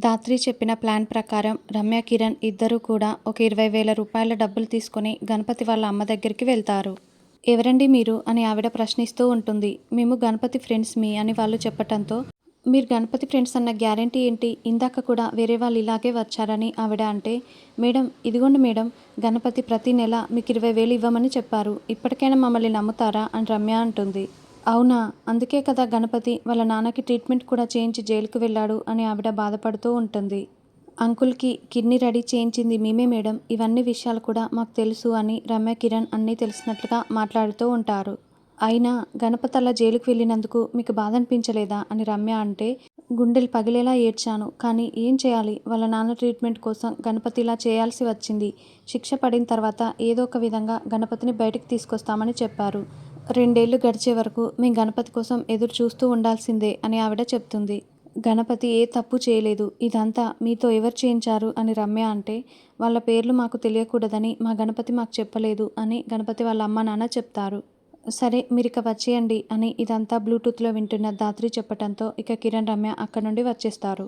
ధాత్రి చెప్పిన ప్లాన్ ప్రకారం రమ్య, కిరణ్ ఇద్దరూ కూడా ఒక 20,000 రూపాయల డబ్బులు తీసుకుని గణపతి వాళ్ళ అమ్మ దగ్గరికి వెళ్తారు. ఎవరండి మీరు అని ఆవిడ ప్రశ్నిస్తూ ఉంటుంది. మేము గణపతి ఫ్రెండ్స్ మీ అని వాళ్ళు చెప్పటంతో, మీరు గణపతి ఫ్రెండ్స్ అన్న గ్యారెంటీ ఏంటి? ఇందాక కూడా వేరే వాళ్ళు ఇలాగే వచ్చారని ఆవిడ అంటే, మేడం ఇదిగోండి మేడం, గణపతి ప్రతి నెల మీకు 20,000 ఇవ్వమని చెప్పారు. ఇప్పటికైనా మమ్మల్ని నమ్ముతారా అని రమ్య అంటుంది. అవునా, అందుకే కదా గణపతి వాళ్ళ నాన్నకి ట్రీట్మెంట్ కూడా చేయించి జైలుకు వెళ్ళాడు అని ఆవిడ బాధపడుతూ ఉంటుంది. అంకుల్కి కిడ్నీ రెడీ చేయించింది మేమే మేడం, ఇవన్నీ విషయాలు కూడా మాకు తెలుసు అని రమ్య, కిరణ్ అన్నీ తెలిసినట్లుగా మాట్లాడుతూ ఉంటారు. అయినా గణపతి అలా జైలుకు వెళ్ళినందుకు మీకు బాధ అనిపించలేదా అని రమ్య అంటే, గుండెలు పగిలేలా ఏడ్చాను. కానీ ఏం చేయాలి, వాళ్ళ నాన్న ట్రీట్మెంట్ కోసం గణపతి ఇలా చేయాల్సి వచ్చింది. శిక్ష పడిన తర్వాత ఏదో ఒక విధంగా గణపతిని బయటికి తీసుకొస్తామని చెప్పారు. 2 ఏళ్లు గడిచే వరకు మేం గణపతి కోసం ఎదురు చూస్తూ ఉండాల్సిందే అని ఆవిడ చెప్తుంది. గణపతి ఏ తప్పు చేయలేదు, ఇదంతా మీతో ఎవరు చేయించారు అని రమ్య అంటే, వాళ్ళ పేర్లు మాకు తెలియకూడదని మా గణపతి మాకు చెప్పలేదు అని గణపతి వాళ్ళ అమ్మ నాన్న చెప్తారు. సరే మీరిక వచ్చేయండి అని ఇదంతా బ్లూటూత్లో వింటున్న ధాత్రి చెప్పటంతో ఇక కిరణ్, రమ్య అక్కడి నుండి వచ్చేస్తారు.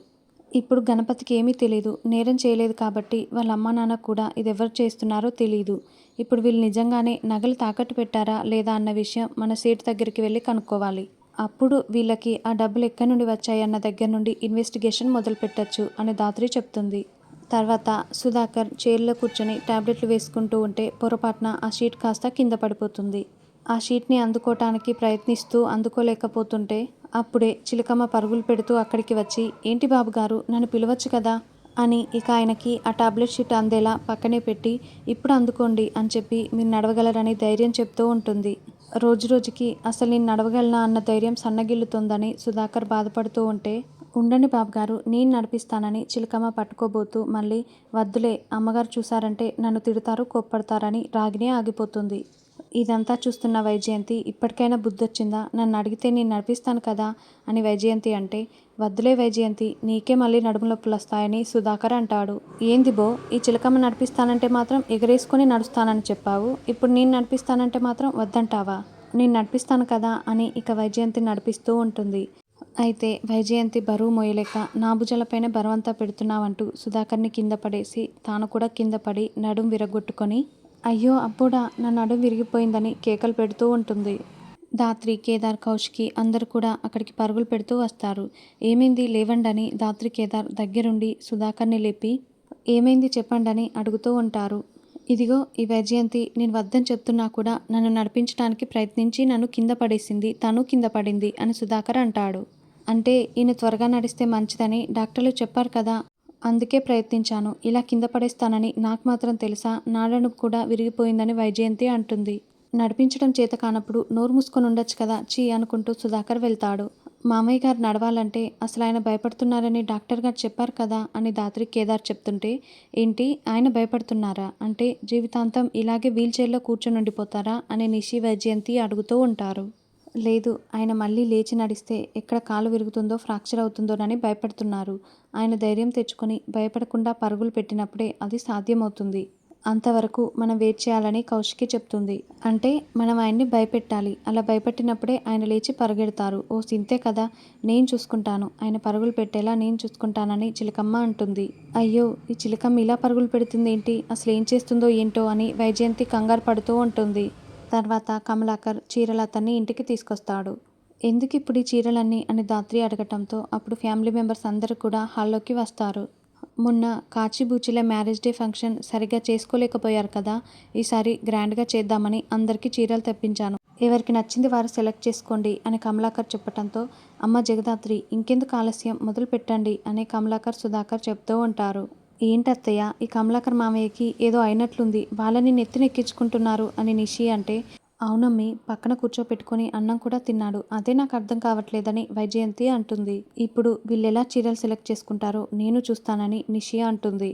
ఇప్పుడు గణపతికి ఏమీ తెలీదు, నేరం చేయలేదు కాబట్టి వాళ్ళ అమ్మా నాన్న కూడా ఇదెవరు చేస్తున్నారో తెలీదు. ఇప్పుడు వీళ్ళు నిజంగానే నగలు తాకట్టు పెట్టారా లేదా అన్న విషయం మన సేటు దగ్గరికి వెళ్ళి కనుక్కోవాలి. అప్పుడు వీళ్ళకి ఆ డబ్బులు ఎక్కడి నుండి వచ్చాయన్న దగ్గర నుండి ఇన్వెస్టిగేషన్ మొదలు పెట్టచ్చు అని ధాత్రి చెప్తుంది. తర్వాత సుధాకర్ చైర్లో కూర్చొని టాబ్లెట్లు వేసుకుంటూ ఉంటే పొరపాటున ఆ షీట్ కాస్త కింద పడిపోతుంది. ఆ షీట్ని అందుకోవటానికి ప్రయత్నిస్తూ అందుకోలేకపోతుంటే అప్పుడే చిలకమ్మ పరుగులు పెడుతూ అక్కడికి వచ్చి, ఏంటి బాబుగారు నన్ను పిలవచ్చు కదా అని ఇక ఆయనకి ఆ టాబ్లెట్ షీట్ అందేలా పక్కనే పెట్టి, ఇప్పుడు అందుకోండి అని చెప్పి మీరు నడవగలరని ధైర్యం చెప్తూ ఉంటుంది. రోజు రోజుకి అసలు నేను నడవగలనా అన్న ధైర్యం సన్నగిల్లుతోందని సుధాకర్ బాధపడుతూ ఉంటే, ఉండండి బాబుగారు నేను నడిపిస్తానని చిలకమ్మ పట్టుకోబోతూ మళ్ళీ, వద్దులే అమ్మగారు చూసారంటే నన్ను తిడతారు కోప్పడతారని రాగినే ఆగిపోతుంది. ఇదంతా చూస్తున్న వైజయంతి, ఇప్పటికైనా బుద్ధొచ్చిందా, నన్ను అడిగితే నేను నడిపిస్తాను కదా అని వైజయంతి అంటే, వద్దులే వైజయంతి నీకే మళ్ళీ నడుము నొప్పులు వస్తాయని సుధాకర్ అంటాడు. ఏంది బో, ఈ చిలకమ్మ నడిపిస్తానంటే మాత్రం ఎగరేసుకొని నడుస్తానని చెప్పావు, ఇప్పుడు నేను నడిపిస్తానంటే మాత్రం వద్దంటావా? నేను నడిపిస్తాను కదా అని ఇక వైజయంతి నడిపిస్తూ ఉంటుంది. అయితే వైజయంతి బరువు మోయలేక, నా భుజాలపైన బరువంతా పెడుతున్నావంటూ సుధాకర్ని కింద పడేసి తాను కూడా కింద పడి నడుం విరగొట్టుకొని, అయ్యో అబ్బోడా నా నడుం విరిగిపోయిందని కేకలు పెడుతూ ఉంటుంది. ధాత్రి, కేదార్, కౌశికి అందరూ కూడా అక్కడికి పరుగులు పెడుతూ వస్తారు. ఏమైంది లేవండని ధాత్రి, కేదార్ దగ్గరుండి సుధాకర్ని లేపి, ఏమైంది చెప్పండని అడుగుతూ ఉంటారు. ఇదిగో ఈ వైజయంతి నేను వద్దని చెప్తున్నా కూడా నన్ను నడిపించడానికి ప్రయత్నించి నన్ను కింద పడేసింది, తను కింద పడింది అని సుధాకర్ అంటాడు. అంటే ఈయన త్వరగా నడిస్తే మంచిదని డాక్టర్లు చెప్పారు కదా, అందుకే ప్రయత్నించాను. ఇలా కింద పడేస్తానని నాకు మాత్రం తెలుసా, నా నడుము కూడా విరిగిపోయిందని వైజయంతి అంటుంది. నడిపించడం చేత కానప్పుడు నోరు మూసుకొని ఉండొచ్చు కదా చీ అనుకుంటూ సుధాకర్ వెళ్తాడు. మామయ్య గారు నడవాలంటే అసలు ఆయన భయపడుతున్నారని డాక్టర్ గారు చెప్పారు కదా అని ధాత్రి, కేదార్ చెప్తుంటే, ఏంటి ఆయన భయపడుతున్నారా అంటే జీవితాంతం ఇలాగే వీల్ చైర్లో కూర్చొని ఉండిపోతారా అని నిషి, వైజయంతి అడుగుతూ ఉంటారు. లేదు, ఆయన మళ్ళీ లేచి నడిస్తే ఎక్కడ కాలు విరుగుతుందో ఫ్రాక్చర్ అవుతుందోనని భయపడుతున్నారు. ఆయన ధైర్యం తెచ్చుకొని భయపడకుండా పరుగులు పెట్టినప్పుడే అది సాధ్యమవుతుంది. అంతవరకు మనం వెయిట్ చేయాలని కౌశికి చెప్తుంది. అంటే మనం ఆయన్ని భయపెట్టాలి, అలా భయపెట్టినప్పుడే ఆయన లేచి పరిగెడతారు. ఓ సింతే కదా, నేను చూసుకుంటాను, ఆయన పరుగులు పెట్టేలా నేను చూసుకుంటానని చిలకమ్మ అంటుంది. అయ్యో ఈ చిలకమ్మ ఇలా పరుగులు పెడుతుందేంటి, అసలు ఏం చేస్తుందో ఏంటో అని వైజయంతి కంగారు పడుతూ ఉంటుంది. తర్వాత కమలాకర్ చీరలు అతన్ని ఇంటికి తీసుకొస్తాడు. ఎందుకు ఇప్పుడు ఈ చీరలన్నీ అని ధాత్రి అడగటంతో అప్పుడు ఫ్యామిలీ మెంబర్స్ అందరూ కూడా హాల్లోకి వస్తారు. మొన్న కాచిబూచిల మ్యారేజ్ డే ఫంక్షన్ సరిగ్గా చేసుకోలేకపోయారు కదా, ఈసారి గ్రాండ్గా చేద్దామని అందరికీ చీరలు తెప్పించాను, ఎవరికి నచ్చింది వారు సెలెక్ట్ చేసుకోండి అని కమలాకర్ చెప్పటంతో, అమ్మ జగదాత్రి ఇంకెందుకు ఆలస్యం మొదలు పెట్టండి అని కమలాకర్, సుధాకర్ చెప్తూ ఉంటారు. ఏంటత్తయ్య ఈ కమలాకర్ మామయ్యకి ఏదో అయినట్లుంది, వాళ్ళని నెత్తినెక్కించుకుంటున్నారు అని నిషి అంటే, అవునమ్మి పక్కన కూర్చోపెట్టుకుని అన్నం కూడా తిన్నాడు, అదే నాకు అర్థం కావట్లేదని వైజయంతి అంటుంది. ఇప్పుడు వీళ్ళెలా చీరలు సెలెక్ట్ చేసుకుంటారో నేను చూస్తానని నిషి అంటుంది.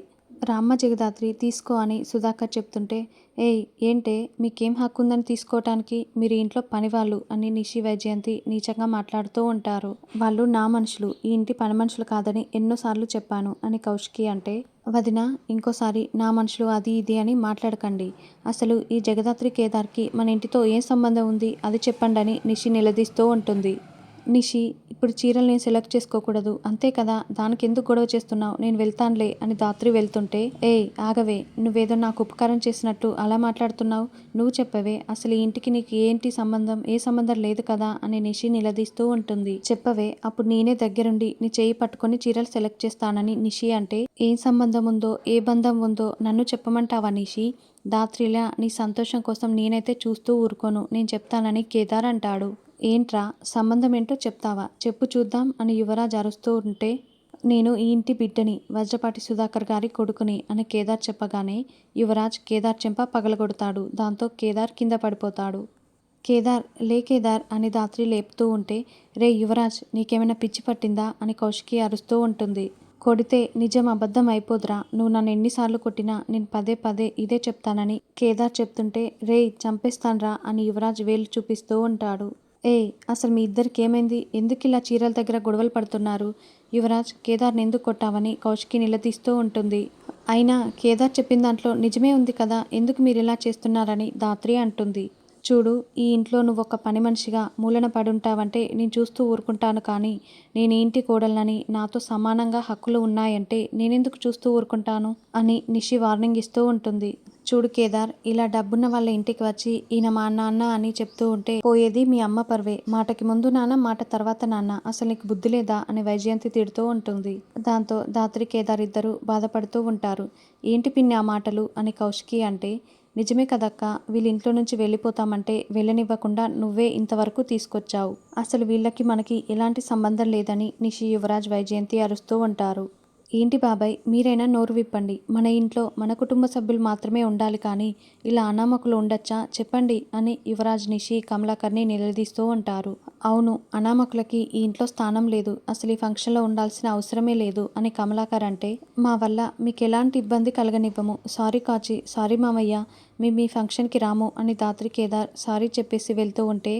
రామ్మ జగదాత్రి తీసుకో అని సుధాకర్ చెప్తుంటే, ఏయ్ ఏంటే మీకేం హక్కు ఉందని తీసుకోవటానికి, మీరు ఇంట్లో పనివాళ్ళు అని నిషి, వైజయంతి నీచంగా మాట్లాడుతూ ఉంటారు. వాళ్ళు నా మనుషులు, ఈ ఇంటి పని మనుషులు కాదని ఎన్నోసార్లు చెప్పాను అని కౌశికి అంటే, వదిన ఇంకోసారి నా మనుషులు అది ఇది అని మాట్లాడకండి, అసలు ఈ జగదాత్రి కేదార్కి మన ఇంటితో ఏం సంబంధం ఉంది అది చెప్పండి అని నిషి నిలదీస్తూ ఉంటుంది. నిషి, ఇప్పుడు చీరలు నేను సెలెక్ట్ చేసుకోకూడదు అంతే కదా, దానికి ఎందుకు గొడవ చేస్తున్నావు, నేను వెళ్తానులే అని ధాత్రి వెళ్తుంటే, ఏయ్ ఆగవే, నువ్వేదో నాకు ఉపకారం చేసినట్టు అలా మాట్లాడుతున్నావు, నువ్వు చెప్పవే, అసలు ఈ ఇంటికి నీకు ఏంటి సంబంధం, ఏ సంబంధం లేదు కదా అని నిషి నిలదీస్తూ ఉంటుంది. చెప్పవే, అప్పుడు నేనే దగ్గరుండి నీ చేయి పట్టుకొని చీరలు సెలెక్ట్ చేస్తానని నిషి అంటే, ఏం సంబంధం ఉందో ఏ బంధం ఉందో నన్ను చెప్పమంటావా నిషి, ధాత్రిలా నీ సంతోషం కోసం నేనైతే చూస్తూ ఊరుకోను, నేను చెప్తానని కేదార్ అంటాడు. ఏంట్రా సంబంధం ఏంటో చెప్తావా, చెప్పు చూద్దాం అని యువరాజ్ అరుస్తూ ఉంటే, నేను ఈ ఇంటి బిడ్డని, వజ్రపాటి సుధాకర్ గారి కొడుకుని అని కేదార్ చెప్పగానే యువరాజ్ కేదార్ చెంప పగలగొడతాడు. దాంతో కేదార్ కింద పడిపోతాడు. కేదార్, లే కేదార్ అని ధాత్రి లేపుతూ ఉంటే, రే యువరాజ్, నీకేమైనా పిచ్చి పట్టిందా అని కౌశికి అరుస్తూ ఉంటుంది. కొడితే నిజం అబద్ధం అయిపోదురా, నువ్వు నన్ను ఎన్నిసార్లు కొట్టినా నేను పదే పదే ఇదే చెప్తానని కేదార్ చెప్తుంటే, రేయ్ చంపేస్తాన్రా అని యువరాజ్ వేలు చూపిస్తూ ఉంటాడు. ఏయ్, అసలు మీ ఇద్దరికి ఏమైంది, ఎందుకు ఇలా చీరల దగ్గర గొడవలు పడుతున్నారు, యువరాజ్ కేదార్ని ఎందుకు కొట్టావని కౌశికి నిలదీస్తూ ఉంటుంది. అయినా కేదార్ చెప్పిన దాంట్లో నిజమే ఉంది కదా, ఎందుకు మీరు ఇలా చేస్తున్నారని ధాత్రి అంటుంది. చూడు, ఈ ఇంట్లో నువ్వు ఒక పని మనిషిగా మూలన పడుంటావంటే నేను చూస్తూ ఊరుకుంటాను, కానీ నేను ఈ ఇంటి కోడళ్ళని, నాతో సమానంగా హక్కులు ఉన్నాయంటే నేనెందుకు చూస్తూ ఊరుకుంటాను అని నిషి వార్నింగ్ ఇస్తూ ఉంటుంది. చూడు కేదార్, ఇలా డబ్బున్న వాళ్ళ ఇంటికి వచ్చి ఈయన మా నాన్న అని చెప్తూ ఉంటే పోయేది మీ అమ్మ పర్వే, మాటకి ముందు నాన్న మాట తర్వాత నాన్న, అసలు నీకు బుద్ధి లేదా అని వైజయంతి తిడుతూ ఉంటుంది. దాంతో ధాత్రి కేదార్ ఇద్దరు బాధపడుతూ ఉంటారు. ఏంటి పిన్ని ఆ మాటలు అని కౌశికి అంటే, నిజమే కదక్క, వీళ్ళ ఇంట్లో నుంచి వెళ్ళిపోతామంటే వెళ్ళనివ్వకుండా నువ్వే ఇంతవరకు తీసుకొచ్చావు, అసలు వీళ్ళకి మనకి ఎలాంటి సంబంధం లేదని నిషి యువరాజ్ వైజయంతి అరుస్తూ ఉంటారు. ఏంటి బాబాయ్, మీరైనా నోరు విప్పండి, మన ఇంట్లో మన కుటుంబ సభ్యులు మాత్రమే ఉండాలి కానీ ఇలా అనామకులు ఉండొచ్చా చెప్పండి అని యువరాజ్ నిషి కమలాకర్ని నిలదీస్తూ ఉంటారు. అవును, అనామకులకి ఈ ఇంట్లో స్థానం లేదు, అసలు ఈ ఫంక్షన్లో ఉండాల్సిన అవసరమే లేదు అని కమలాకర్ అంటే, మా వల్ల మీకు ఎలాంటి ఇబ్బంది కలగనివ్వము, సారీ కాచి, సారీ మామయ్య, మేము మీ ఫంక్షన్కి రాము అని ధాత్రి కేదార్ సారీ చెప్పేసి వెళ్తూ ఉంటే,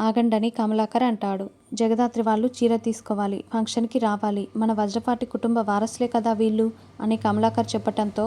ఆగండని కమలాకర్ అంటాడు. జగదాత్రి వాళ్ళు చీర తీసుకోవాలి, ఫంక్షన్కి రావాలి, మన వజ్రపాటి కుటుంబ వారసులే కదా వీళ్ళు అని కమలాకర్ చెప్పటంతో,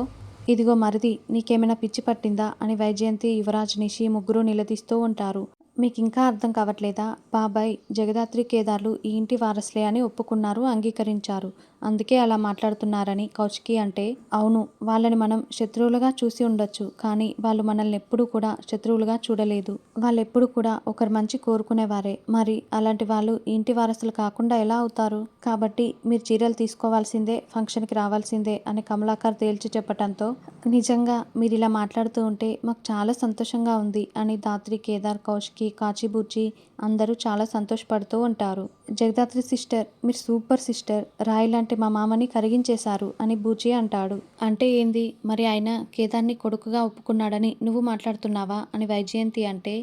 ఇదిగో మరిది, నీకేమైనా పిచ్చి పట్టిందా అని వైజయంతి యువరాజ్ నిషి ముగ్గురు నిలదీస్తూ ఉంటారు. మీకు ఇంకా అర్థం కావట్లేదా బాబాయ్, జగదాత్రి కేదార్లు ఈ ఇంటి వారసులే అని ఒప్పుకున్నారు, అంగీకరించారు, అందుకే అలా మాట్లాడుతున్నారని కౌశికి అంటే, అవును, వాళ్ళని మనం శత్రువులుగా చూసి ఉండొచ్చు, కానీ వాళ్ళు మనల్ని ఎప్పుడూ కూడా శత్రువులుగా చూడలేదు, వాళ్ళు ఎప్పుడు కూడా ఒకరి మంచి కోరుకునేవారే, మరి అలాంటి వాళ్ళు ఈ ఇంటి వారసులు కాకుండా ఎలా అవుతారు, కాబట్టి మీరు చీరలు తీసుకోవాల్సిందే, ఫంక్షన్కి రావాల్సిందే అని కమలాకర్ తేల్చి చెప్పటంతో, నిజంగా మీరు ఇలా మాట్లాడుతూ ఉంటే మాకు చాలా సంతోషంగా ఉంది అని ధాత్రి కేదార్ కౌశికి కాచిబూచి అందరూ చాలా సంతోషపడుతూ ఉంటారు. జగదాత్రి సిస్టర్, మీరు సూపర్ సిస్టర్, రాయి లాంటి మా మామని కరిగించేశారు అని బూచి అంటాడు. అంటే ఏంది మరి, ఆయన కేదార్ని కొడుకుగా ఒప్పుకున్నాడని నువ్వు మాట్లాడుతున్నావా అని వైజయంతి అంటే,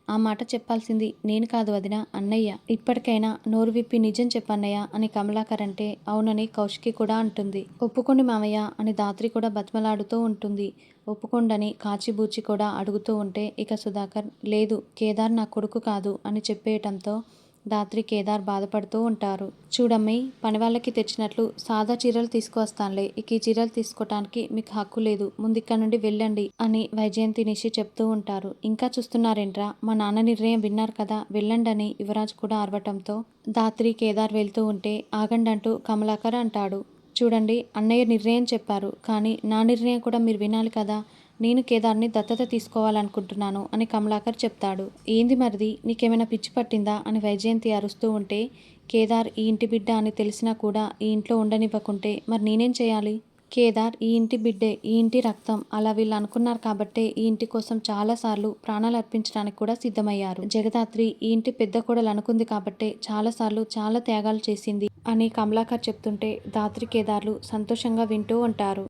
ఆ మాట చెప్పాల్సింది నేను కాదు వదిన, అన్నయ్య, ఇప్పటికైనా నోరు విప్పి నిజం చెప్పన్నయ్య అని కమలాకర్ అంటే, అవునని కౌశికి కూడా అంటుంది. ఒప్పుకోండి మామయ్య అని ధాత్రి కూడా బతిమలాడుతూ ఉంటుంది. ఒప్పుకోండని కాచిబూచి కూడా అడుగుతూ ఉంటే, ఇక సుధాకర్, లేదు కేదార్ నా కొడుకు కాదు అని చెప్పేయటంతో ధాత్రి కేదార్ బాధపడుతూ ఉంటారు. చూడమ్మి, పని వాళ్ళకి తెచ్చినట్లు సాదా చీరలు తీసుకువస్తానులే, ఇక ఈ చీరలు తీసుకోవటానికి మీకు హక్కు లేదు, ముందు ఇక్కడ నుండి వెళ్ళండి అని వైజయంతి నిషి చెప్తూ ఉంటారు. ఇంకా చూస్తున్నారేంట్రా, మా నాన్న నిర్ణయం విన్నారు కదా, వెళ్ళండి అని యువరాజ్ కూడా అరవటంతో ధాత్రి కేదార్ వెళ్తూ ఉంటే, ఆగండంటూ కమలాకర్ అంటాడు. చూడండి, అన్నయ్య నిర్ణయం చెప్పారు, కానీ నా నిర్ణయం కూడా మీరు వినాలి కదా, నేను కేదార్ని దత్తత తీసుకోవాలనుకుంటున్నాను అని కమలాకర్ చెప్తాడు. ఏంది మరిది, నీకేమైనా పిచ్చి పట్టిందా అని వైజయంతి అరుస్తూ ఉంటే, కేదార్ ఈ ఇంటి బిడ్డ అని తెలిసినా కూడా ఈ ఇంట్లో ఉండనివ్వకుంటే మరి నేనేం చేయాలి, కేదార్ ఈ ఇంటి బిడ్డే, ఈ ఇంటి రక్తం, అలా వీళ్ళు అనుకున్నారు కాబట్టే ఈ ఇంటి కోసం చాలాసార్లు ప్రాణాలు అర్పించడానికి కూడా సిద్ధమయ్యారు, జగదాత్రి ఈ ఇంటి పెద్ద కోడలు అనుకుంది కాబట్టే చాలాసార్లు చాలా త్యాగాలు చేసింది అని కమలాకర్ చెప్తుంటే ధాత్రి కేదార్లు సంతోషంగా వింటూ ఉంటారు.